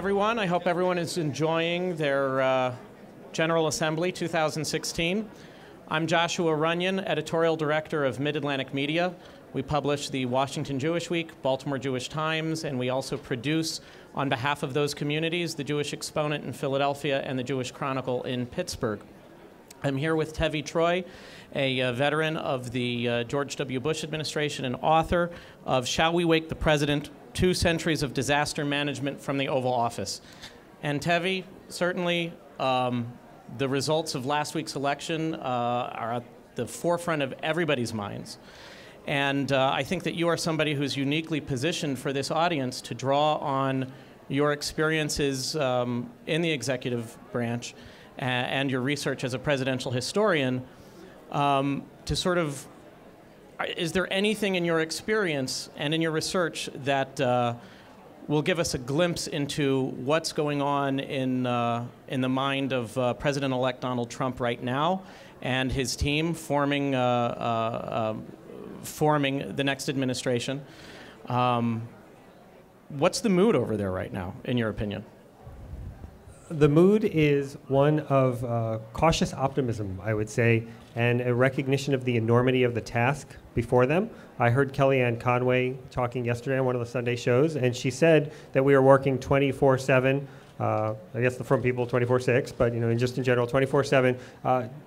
everyone. I hope everyone is enjoying their General Assembly 2016. I'm Joshua Runyan, Editorial Director of Mid-Atlantic Media. We publish the Washington Jewish Week, Baltimore Jewish Times, and we also produce, on behalf of those communities, the Jewish Exponent in Philadelphia and the Jewish Chronicle in Pittsburgh. I'm here with Tevi Troy, a veteran of the George W. Bush administration and author of Shall We Wake the President? 2 Centuries of Disaster Management from the Oval Office. And Tevi, certainly the results of last week's election are at the forefront of everybody's minds. And I think that you are somebody who's uniquely positioned for this audience to draw on your experiences in the executive branch and your research as a presidential historian to sort of, is there anything in your experience and in your research that will give us a glimpse into what's going on in the mind of President-elect Donald Trump right now and his team forming the next administration? What's the mood over there right now, in your opinion? The mood is one of cautious optimism, I would say, and a recognition of the enormity of the task before them. I heard Kellyanne Conway talking yesterday on one of the Sunday shows, and she said that we are working 24/7. I guess from people 24/6, but just in general 24/7,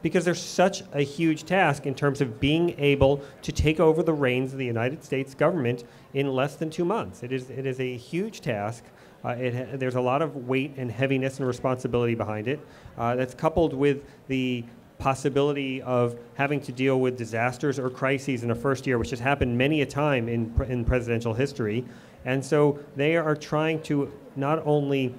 because there's such a huge task in terms of being able to take over the reins of the United States government in less than 2 months. It is a huge task. There's a lot of weight and heaviness and responsibility behind it. That's coupled with the possibility of having to deal with disasters or crises in a first year, which has happened many a time in presidential history. And so they are trying to not only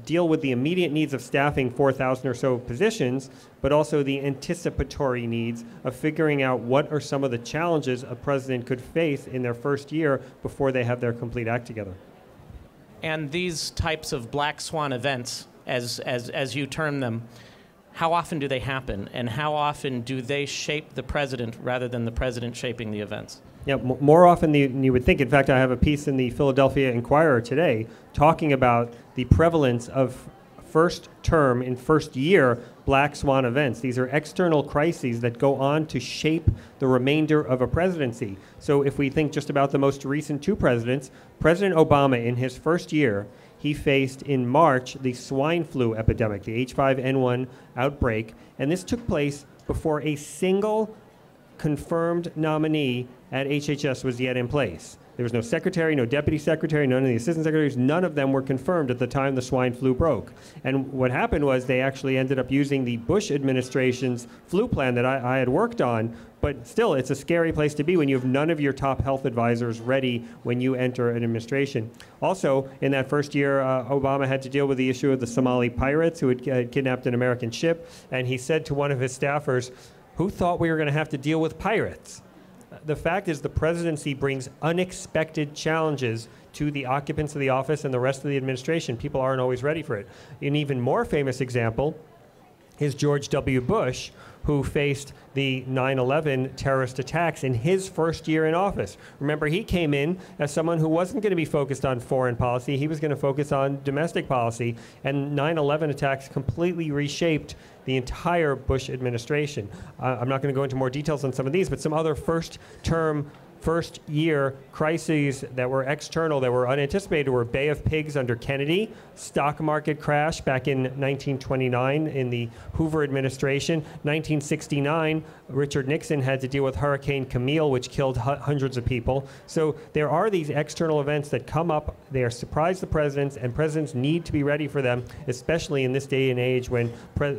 deal with the immediate needs of staffing 4,000 or so positions, but also the anticipatory needs of figuring out what are some of the challenges a president could face in their first year before they have their complete act together. And these types of black swan events, as you term them, how often do they happen, and how often do they shape the president rather than the president shaping the events? Yeah, more often than you would think. In fact, I have a piece in the Philadelphia Inquirer today talking about the prevalence of first term in first year black swan events. These are external crises that go on to shape the remainder of a presidency. So if we think just about the most recent 2 presidents, President Obama in his first year, he faced in March the swine flu epidemic, the H5N1 outbreak, and this took place before a single confirmed nominee at HHS was yet in place. There was no secretary, no deputy secretary, none of the assistant secretaries, none of them were confirmed at the time the swine flu broke. And what happened was they actually ended up using the Bush administration's flu plan that I had worked on, but still it's a scary place to be when you have none of your top health advisors ready when you enter an administration. Also, in that first year, Obama had to deal with the issue of the Somali pirates who had kidnapped an American ship, and he said to one of his staffers, "Who thought we were going to have to deal with pirates?" The fact is the presidency brings unexpected challenges to the occupants of the office and the rest of the administration. People aren't always ready for it. An even more famous example is George W. Bush, who faced the 9/11 terrorist attacks in his first year in office. Remember, he came in as someone who wasn't going to be focused on foreign policy. He was going to focus on domestic policy, and 9/11 attacks completely reshaped the entire Bush administration. I'm not going to go into more details on some of these, but some other first year crises that were external, that were unanticipated, were Bay of Pigs under Kennedy, stock market crash back in 1929 in the Hoover administration. 1969, Richard Nixon had to deal with Hurricane Camille, which killed hundreds of people. So there are these external events that come up. They are surprise the presidents, and presidents need to be ready for them, especially in this day and age when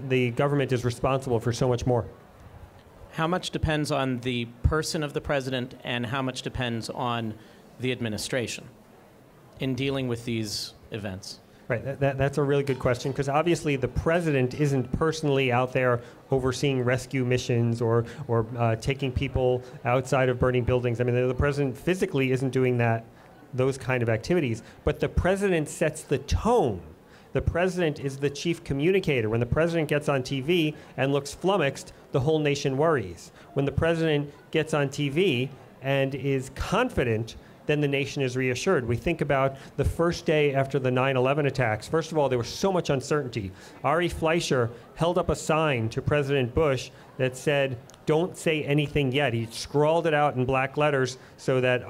the government is responsible for so much more. How much depends on the person of the president, and how much depends on the administration in dealing with these events? Right, that's a really good question, because obviously the president isn't personally out there overseeing rescue missions or taking people outside of burning buildings. I mean, the president physically isn't doing those kind of activities, but the president sets the tone. The president is the chief communicator. When the president gets on TV and looks flummoxed, the whole nation worries. When the president gets on TV and is confident, then the nation is reassured. We think about the first day after the 9/11 attacks. First of all, there was so much uncertainty. Ari Fleischer held up a sign to President Bush that said, "Don't say anything yet." He scrawled it out in black letters so that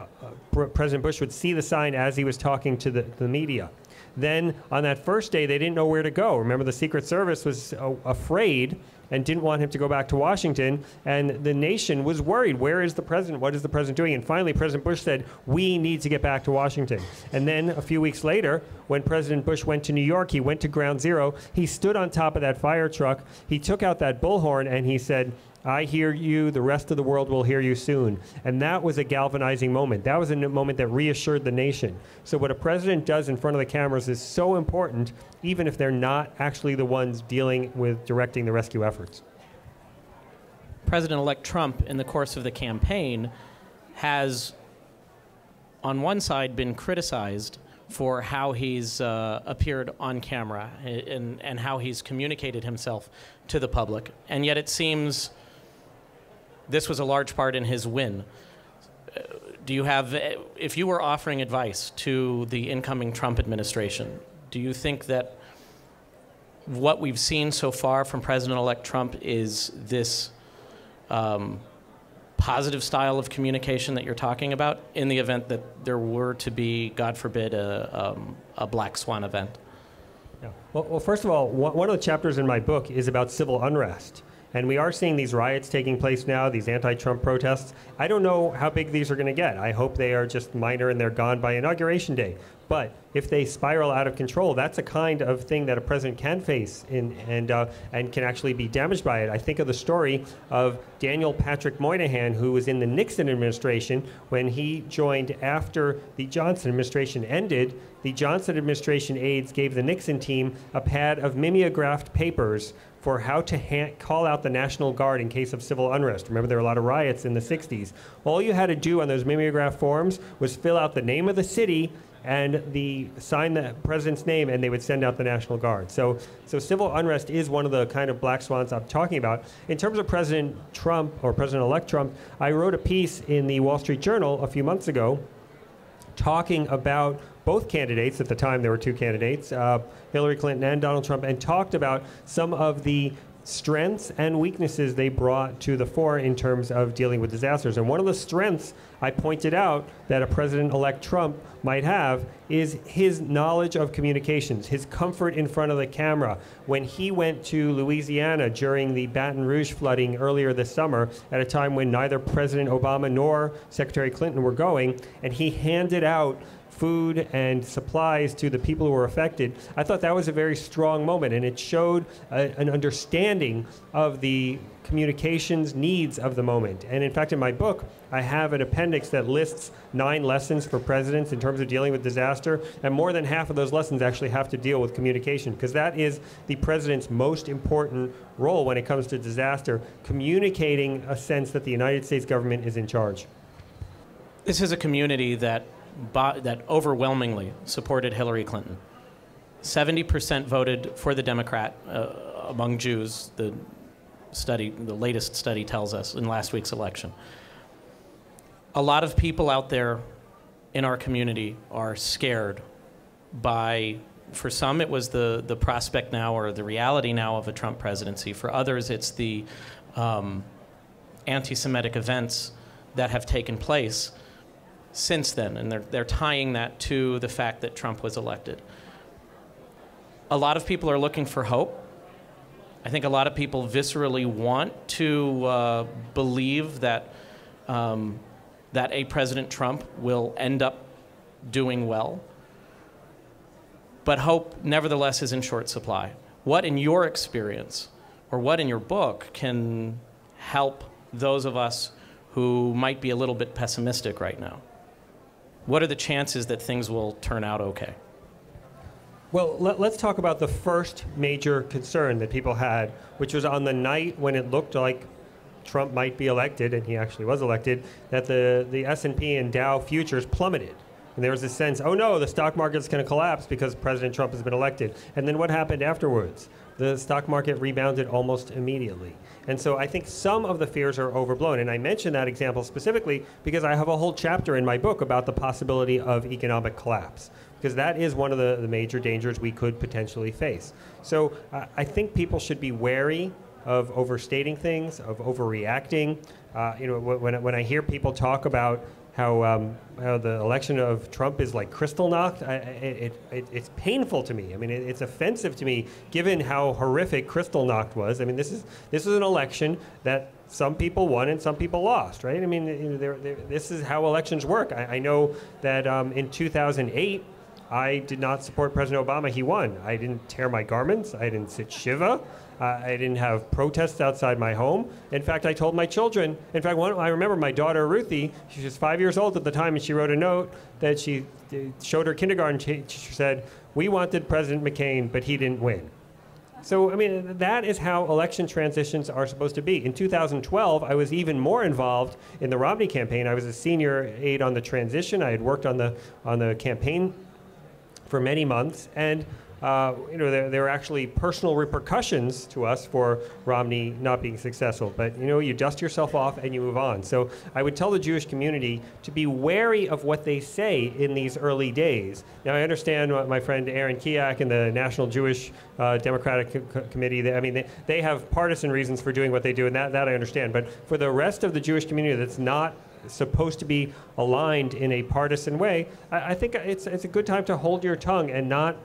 President Bush would see the sign as he was talking to the media. Then on that first day, they didn't know where to go. Remember, the Secret Service was afraid and didn't want him to go back to Washington, and the nation was worried. Where is the president? What is the president doing? And finally, President Bush said, "We need to get back to Washington." And then a few weeks later, when President Bush went to New York, he went to Ground Zero. He stood on top of that fire truck. He took out that bullhorn, and he said, "I hear you, the rest of the world will hear you soon." And that was a galvanizing moment. That was a moment that reassured the nation. So what a president does in front of the cameras is so important, even if they're not actually the ones dealing with directing the rescue efforts. President-elect Trump, in the course of the campaign, has, on one side, been criticized for how he's appeared on camera and how he's communicated himself to the public. And yet it seems this was a large part in his win. Do you have, if you were offering advice to the incoming Trump administration, do you think that what we've seen so far from President-elect Trump is this positive style of communication that you're talking about in the event that there were to be, God forbid, a black swan event? Yeah. Well, first of all, one of the chapters in my book is about civil unrest. And we are seeing these riots taking place now, these anti-Trump protests. I don't know how big these are going to get. I hope they are just minor and they're gone by Inauguration Day. But if they spiral out of control, that's a kind of thing that a president can face and can actually be damaged by it. I think of the story of Daniel Patrick Moynihan, who was in the Nixon administration when he joined after the Johnson administration ended. The Johnson administration aides gave the Nixon team a pad of mimeographed papers for how to call out the National Guard in case of civil unrest. Remember, there were a lot of riots in the 60s. All you had to do on those mimeograph forms was fill out the name of the city and sign the president's name, and they would send out the National Guard. So civil unrest is one of the kind of black swans I'm talking about. In terms of President Trump, or President-elect Trump, I wrote a piece in the Wall Street Journal a few months ago talking about both candidates. At the time, there were two candidates, Hillary Clinton and Donald Trump, and talked about some of the strengths and weaknesses they brought to the fore in terms of dealing with disasters. And one of the strengths I pointed out that a President-elect Trump might have is his knowledge of communications, his comfort in front of the camera. When he went to Louisiana during the Baton Rouge flooding earlier this summer, at a time when neither President Obama nor Secretary Clinton were going, and he handed out food and supplies to the people who were affected, I thought that was a very strong moment, and it showed an understanding of the communications needs of the moment. And in fact, in my book, I have an appendix that lists 9 lessons for presidents in terms of dealing with disaster, and more than half of those lessons actually have to deal with communication, because that is the president's most important role when it comes to disaster, communicating a sense that the United States government is in charge. This is a community that overwhelmingly supported Hillary Clinton. 70% voted for the Democrat among Jews, the latest study tells us, in last week's election. A lot of people out there in our community are scared by, for some it was the prospect now or the reality now of a Trump presidency. For others it's the anti-Semitic events that have taken place since then, and they're tying that to the fact that Trump was elected. A lot of people are looking for hope. I think a lot of people viscerally want to believe that that a President Trump will end up doing well. But hope, nevertheless, is in short supply. What, in your experience, or what in your book, can help those of us who might be a little bit pessimistic right now? What are the chances that things will turn out okay? Well, let's talk about the first major concern that people had, which was on the night when it looked like Trump might be elected, and he actually was elected, that the S&P and Dow futures plummeted. And there was this sense, oh no, the stock market's going to collapse because President Trump has been elected. And then what happened afterwards? the stock market rebounded almost immediately. And so I think some of the fears are overblown. And I mention that example specifically because I have a whole chapter in my book about the possibility of economic collapse, because that is one of the major dangers we could potentially face. So I think people should be wary of overstating things, of overreacting. When I hear people talk about how the election of Trump is like crystal knocked, it's painful to me. I mean, it's offensive to me, given how horrific crystal knocked was. I mean, this is an election that some people won and some people lost, right? I mean, this is how elections work. I know that in 2008, I did not support President Obama. He won. I didn't tear my garments. I didn't sit Shiva. I didn't have protests outside my home. In fact, I told my children, I remember my daughter Ruthie, she was 5 years old at the time, and she wrote a note that she showed her kindergarten teacher, said, "We wanted President McCain, but he didn't win." So, I mean, that is how election transitions are supposed to be. In 2012, I was even more involved in the Romney campaign. I was a senior aide on the transition. I had worked on the campaign for many months, and there were actually personal repercussions to us for Romney not being successful. But you dust yourself off and you move on. So I would tell the Jewish community to be wary of what they say in these early days. Now I understand what my friend Aaron Kiak and the National Jewish Democratic Committee, they have partisan reasons for doing what they do, and that I understand. But for the rest of the Jewish community that's not supposed to be aligned in a partisan way, I think it's a good time to hold your tongue and not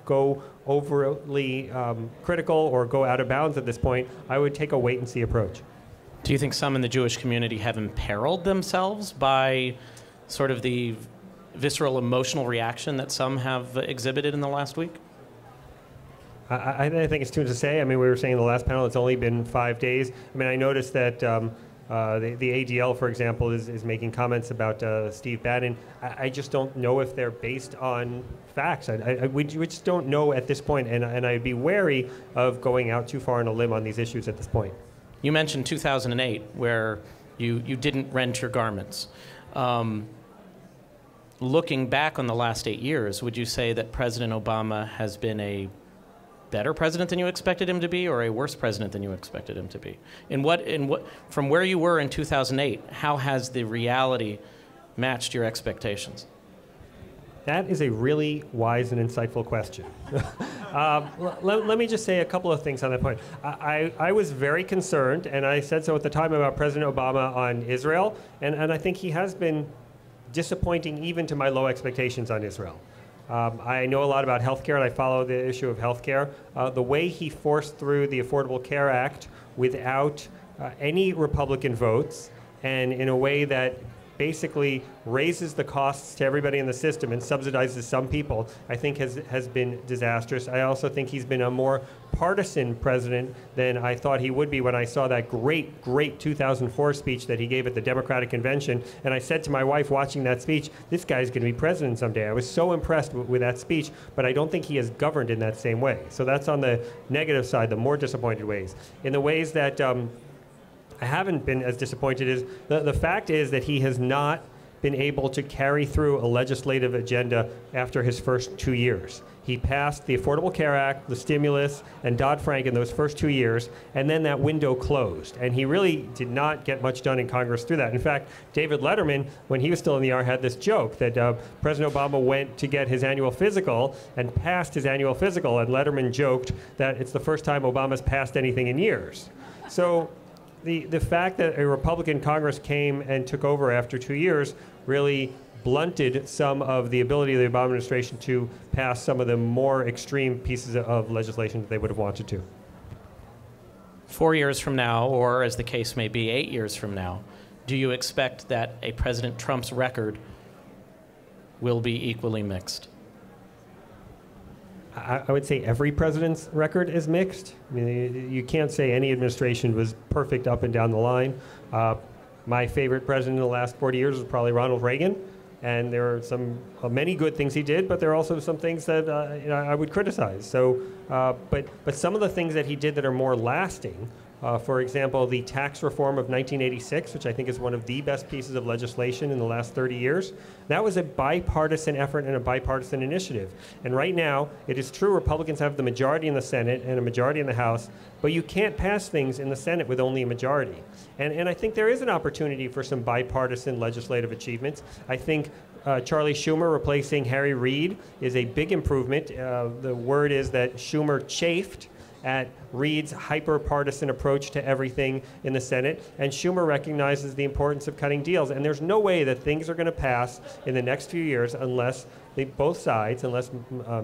go overly critical or go out of bounds at this point. I would take a wait-and-see approach. Do you think some in the Jewish community have imperiled themselves by sort of the visceral emotional reaction that some have exhibited in the last week? I think it's too soon to say. I mean, we were saying in the last panel it's only been 5 days. I mean, I noticed that the ADL, for example, is making comments about Steve Bannon. I just don't know if they're based on facts. We just don't know at this point, and I'd be wary of going out too far on a limb on these issues at this point. You mentioned 2008, where you didn't rent your garments. Looking back on the last 8 years, would you say that President Obama has been a better president than you expected him to be, or a worse president than you expected him to be? From where you were in 2008, how has the reality matched your expectations? That is a really wise and insightful question. Let me just say a couple of things on that point. I was very concerned, and I said so at the time, about President Obama on Israel, and I think he has been disappointing even to my low expectations on Israel. I know a lot about healthcare, and I follow the issue of healthcare. The way he forced through the Affordable Care Act without any Republican votes, and in a way that basically raises the costs to everybody in the system and subsidizes some people, I think has been disastrous. I also think he's been a more partisan president than I thought he would be when I saw that great 2004 speech that he gave at the Democratic Convention. And I said to my wife watching that speech, this guy's going to be president someday. I was so impressed with that speech, but I don't think he has governed in that same way. So that's on the negative side, the more disappointed ways. In the ways that I haven't been as disappointed is the fact is that he has not been able to carry through a legislative agenda after his first 2 years. He passed the Affordable Care Act, the stimulus, and Dodd-Frank in those first 2 years, and then that window closed. And he really did not get much done in Congress through that. In fact, David Letterman, when he was still in the ER, had this joke that President Obama went to get his annual physical and passed his annual physical, and Letterman joked that it's the first time Obama's passed anything in years. So the fact that a Republican Congress came and took over after 2 years really blunted some of the ability of the Obama administration to pass some of the more extreme pieces of legislation that they would have wanted to. 4 years from now, or as the case may be, 8 years from now, do you expect that a President Trump's record will be equally mixed? I would say every president's record is mixed. I mean, you can't say any administration was perfect up and down the line. My favorite president in the last 40 years was probably Ronald Reagan, and there are many good things he did, but there are also some things that I would criticize. So, but some of the things that he did that are more lasting For example, the tax reform of 1986, which I think is one of the best pieces of legislation in the last 30 years, that was a bipartisan effort and a bipartisan initiative. And right now, it is true Republicans have the majority in the Senate and a majority in the House, but you can't pass things in the Senate with only a majority. And I think there is an opportunity for some bipartisan legislative achievements. I think Charlie Schumer replacing Harry Reid is a big improvement. The word is that Schumer chafed at Reid's hyper-partisan approach to everything in the Senate, and Schumer recognizes the importance of cutting deals. And there's no way that things are going to pass in the next few years unless both sides, unless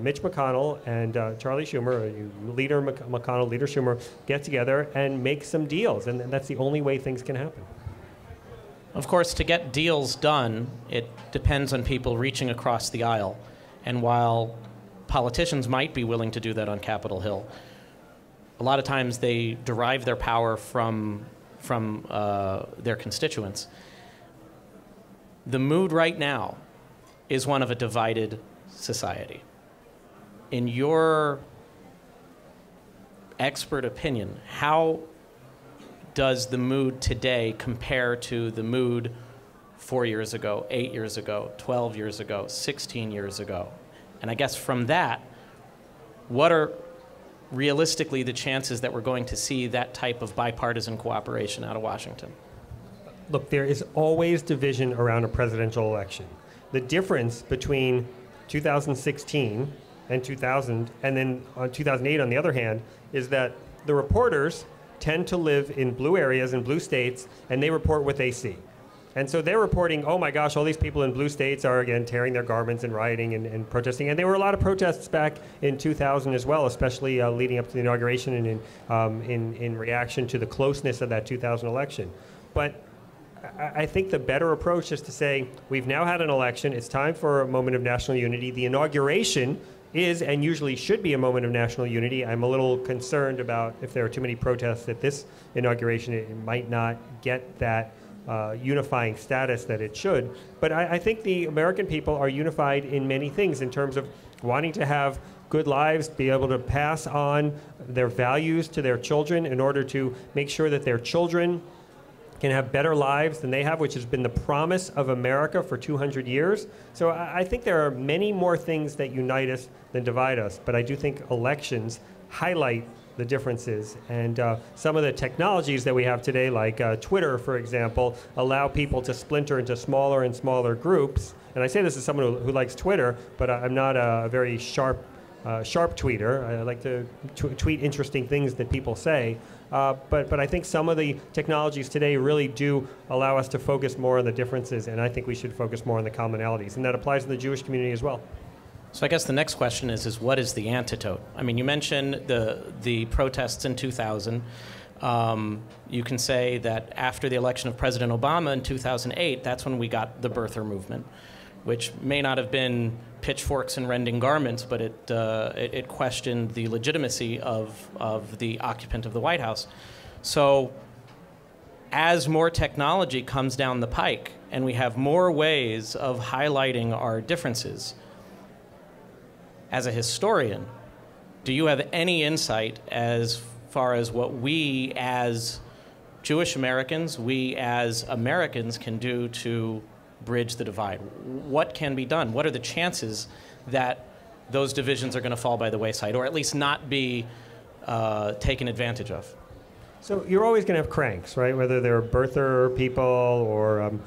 Mitch McConnell and Charlie Schumer, Leader McConnell, Leader Schumer, get together and make some deals. And that's the only way things can happen. Of course, to get deals done, it depends on people reaching across the aisle. And while politicians might be willing to do that on Capitol Hill, a lot of times they derive their power from their constituents. The mood right now is one of a divided society. In your expert opinion, how does the mood today compare to the mood 4 years ago, 8 years ago, 12 years ago, 16 years ago? And I guess from that, what are realistically the chances that we're going to see that type of bipartisan cooperation out of Washington? Look, there is always division around a presidential election. The difference between 2016 and 2000, and then on 2008 on the other hand, is that the reporters tend to live in blue areas in blue states, and they report what they see. And so they're reporting, oh my gosh, all these people in blue states are, again, tearing their garments and rioting and protesting. And there were a lot of protests back in 2000 as well, especially leading up to the inauguration and in reaction to the closeness of that 2000 election. But I think the better approach is to say, we've now had an election. It's time for a moment of national unity. The inauguration is and usually should be a moment of national unity. I'm a little concerned about if there are too many protests at this inauguration, it might not get that unifying status that it should. But I think the American people are unified in many things in terms of wanting to have good lives, be able to pass on their values to their children in order to make sure that their children can have better lives than they have, which has been the promise of America for 200 years. So I think there are many more things that unite us than divide us, but I do think elections highlight the differences. And some of the technologies that we have today, like Twitter, for example, allow people to splinter into smaller and smaller groups. And I say this as someone who likes Twitter, but I'm not a very sharp tweeter. I like to tweet interesting things that people say. But I think some of the technologies today really do allow us to focus more on the differences, and I think we should focus more on the commonalities. And that applies to the Jewish community as well. So I guess the next question is what is the antidote? I mean, you mentioned the protests in 2000. You can say that after the election of President Obama in 2008, that's when we got the birther movement, which may not have been pitchforks and rending garments, but it questioned the legitimacy of the occupant of the White House. So as more technology comes down the pike and we have more ways of highlighting our differences, as a historian, do you have any insight as far as what we as Jewish Americans, we as Americans can do to bridge the divide? What can be done? What are the chances that those divisions are going to fall by the wayside, or at least not be taken advantage of? So you're always going to have cranks, right? Whether they're birther people or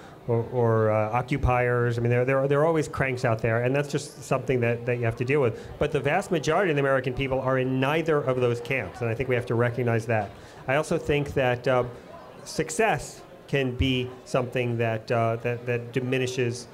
occupiers. I mean, there are always cranks out there, and that's just something that you have to deal with. But the vast majority of the American people are in neither of those camps, and I think we have to recognize that. I also think that success can be something that diminishes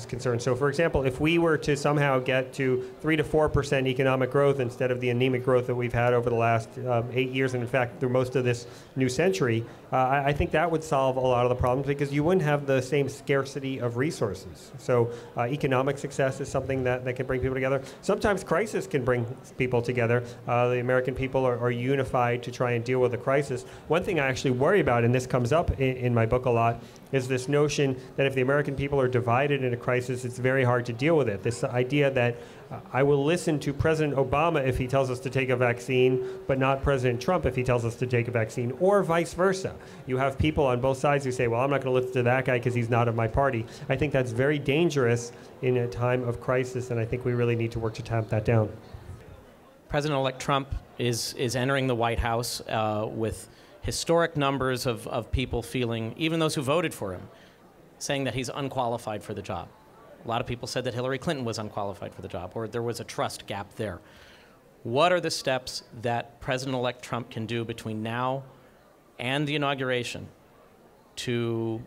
concern. So, for example, if we were to somehow get to 3 to 4% economic growth instead of the anemic growth that we've had over the last 8 years, and in fact through most of this new century, I think that would solve a lot of the problems because you wouldn't have the same scarcity of resources. So economic success is something that can bring people together. Sometimes crisis can bring people together. The American people are unified to try and deal with a crisis. One thing I actually worry about, and this comes up in my book a lot, is this notion that if the American American people are divided in a crisis, it's very hard to deal with it. This idea that I will listen to President Obama if he tells us to take a vaccine, but not President Trump if he tells us to take a vaccine, or vice versa. You have people on both sides who say, well, I'm not going to listen to that guy because he's not of my party. I think that's very dangerous in a time of crisis, and I think we really need to work to tamp that down. President-elect Trump is entering the White House with historic numbers of people feeling, even those who voted for him, saying that he's unqualified for the job. A lot of people said that Hillary Clinton was unqualified for the job, or there was a trust gap there. What are the steps that President-elect Trump can do between now and the inauguration to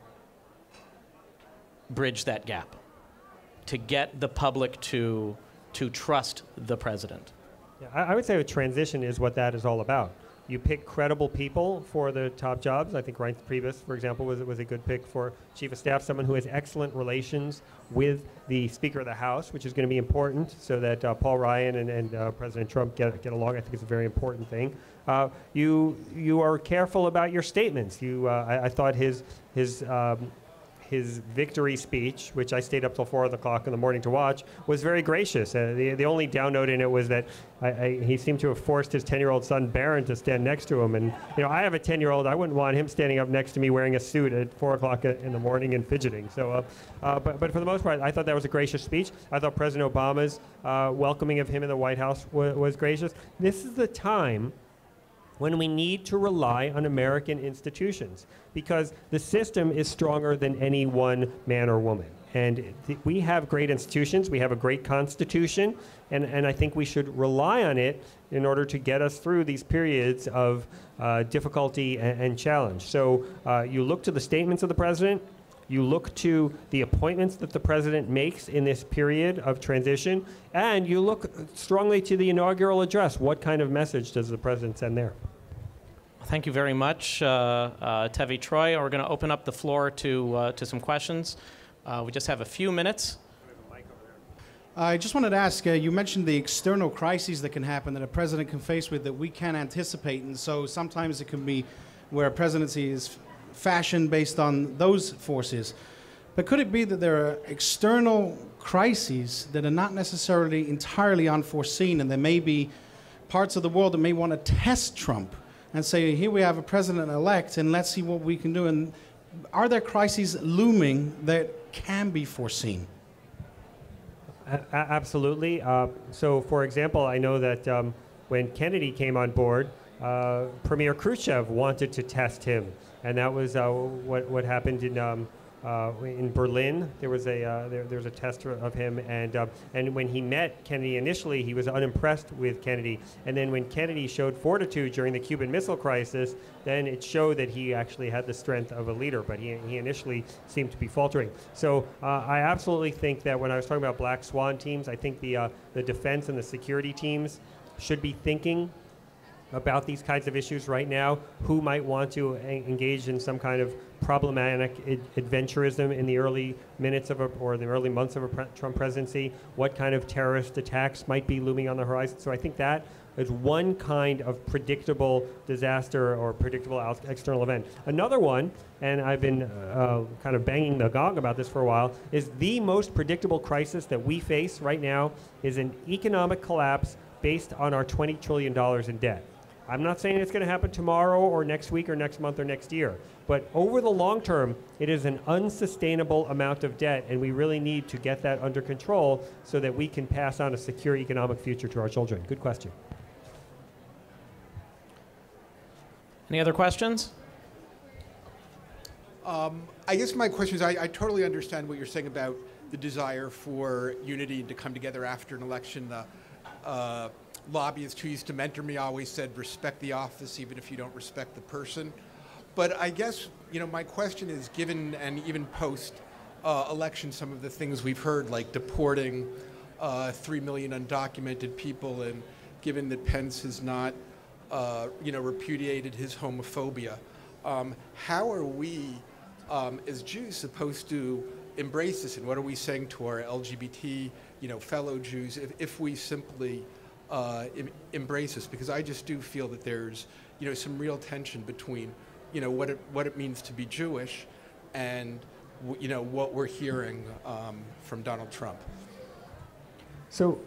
bridge that gap, to get the public to trust the president? Yeah, I would say a transition is what that is all about. You pick credible people for the top jobs. I think Reince Priebus, for example, was a good pick for chief of staff, someone who has excellent relations with the Speaker of the House, which is going to be important so that Paul Ryan and President Trump get along. I think it's a very important thing. You are careful about your statements. I thought his victory speech, which I stayed up till 4 o'clock in the morning to watch, was very gracious. The only down note in it was that he seemed to have forced his 10-year-old son, Barron, to stand next to him. And, I have a 10-year-old. I wouldn't want him standing up next to me wearing a suit at 4 o'clock in the morning and fidgeting. So, but for the most part, I thought that was a gracious speech. I thought President Obama's welcoming of him in the White House was gracious. This is the time when we need to rely on American institutions, because the system is stronger than any one man or woman. And we have great institutions, we have a great Constitution, and I think we should rely on it in order to get us through these periods of difficulty and challenge. So you look to the statements of the president, you look to the appointments that the president makes in this period of transition, and you look strongly to the inaugural address. What kind of message does the president send there? Thank you very much, Tevi Troy. We're going to open up the floor to some questions. We just have a few minutes. I just wanted to ask, you mentioned the external crises that can happen that a president can face with that we can't anticipate, and so sometimes it can be where a presidency is fashioned based on those forces. But could it be that there are external crises that are not necessarily entirely unforeseen, and there may be parts of the world that may want to test Trump and say, here we have a president-elect, and let's see what we can do? And are there crises looming that can be foreseen? Absolutely. So, for example, I know that when Kennedy came on board, Premier Khrushchev wanted to test him, and that was what happened in Berlin. There was a test of him, and when he met Kennedy initially, he was unimpressed with Kennedy, and then when Kennedy showed fortitude during the Cuban Missile Crisis, then it showed that he actually had the strength of a leader, but he initially seemed to be faltering. So I absolutely think that when I was talking about black swan teams, I think the defense and the security teams should be thinking about these kinds of issues right now. Who might want to engage in some kind of problematic adventurism in the early minutes of or the early months of a Trump presidency? What kind of terrorist attacks might be looming on the horizon? So I think that is one kind of predictable disaster or predictable external event. Another one, and I've been kind of banging the gong about this for a while, is the most predictable crisis that we face right now is an economic collapse based on our $20 trillion in debt. I'm not saying it's going to happen tomorrow or next week or next month or next year, but over the long term, it is an unsustainable amount of debt, and we really need to get that under control so that we can pass on a secure economic future to our children. Good question. Any other questions? I guess my question is, I totally understand what you're saying about the desire for unity and to come together after an election. Lobbyists who used to mentor me always said, respect the office even if you don't respect the person. But I guess, my question is, given and even post-election, some of the things we've heard, like deporting 3 million undocumented people, and given that Pence has not, repudiated his homophobia, how are we, as Jews, supposed to embrace this? And what are we saying to our LGBT, fellow Jews, if we simply embrace this? Because I just do feel that there's, some real tension between, what it means to be Jewish and what we're hearing from Donald Trump. So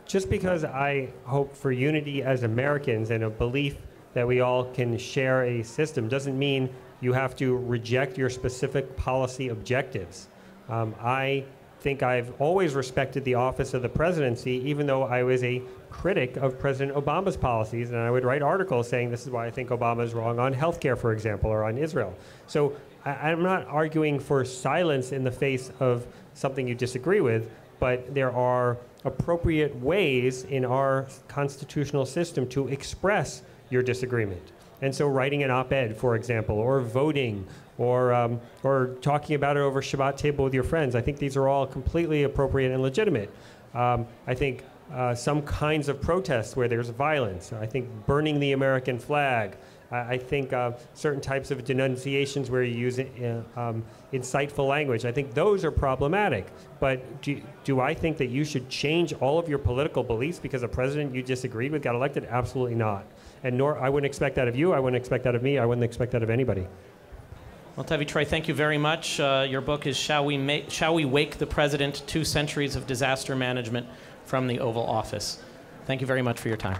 just because I hope for unity as Americans and a belief that we all can share a system doesn't mean you have to reject your specific policy objectives. I think I've always respected the office of the presidency, even though I was a critic of President Obama's policies, and I would write articles saying this is why I think Obama is wrong on healthcare, for example, or on Israel. So I'm not arguing for silence in the face of something you disagree with, but there are appropriate ways in our constitutional system to express your disagreement. And so writing an op-ed, for example, or voting, or talking about it over Shabbat table with your friends, I think these are all completely appropriate and legitimate. I think some kinds of protests where there's violence, I think burning the American flag, I think certain types of denunciations where you use insightful language, I think those are problematic. But do I think that you should change all of your political beliefs because a president you disagreed with got elected? Absolutely not. And nor I wouldn't expect that of you, I wouldn't expect that of me, I wouldn't expect that of anybody. Well, Tevi Troy, thank you very much. Your book is Shall We Wake the President? 2 Centuries of Disaster Management from the Oval Office. Thank you very much for your time.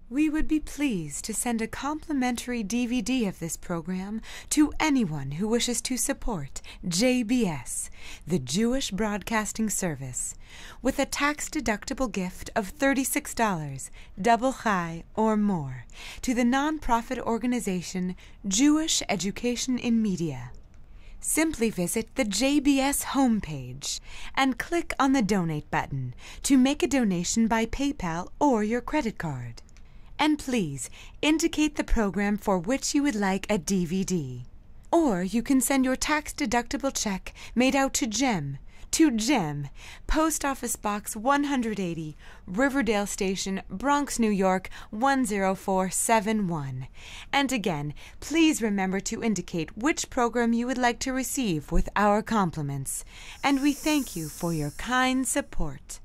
We would be pleased to send a complimentary DVD of this program to anyone who wishes to support JBS, the Jewish Broadcasting Service, with a tax-deductible gift of $36, double chai or more, to the nonprofit organization Jewish Education in Media. Simply visit the JBS homepage and click on the Donate button to make a donation by PayPal or your credit card. And please indicate the program for which you would like a DVD. Or you can send your tax-deductible check made out to Jem, Post Office Box 180, Riverdale Station, Bronx, New York 10471. And again, please remember to indicate which program you would like to receive with our compliments. And we thank you for your kind support.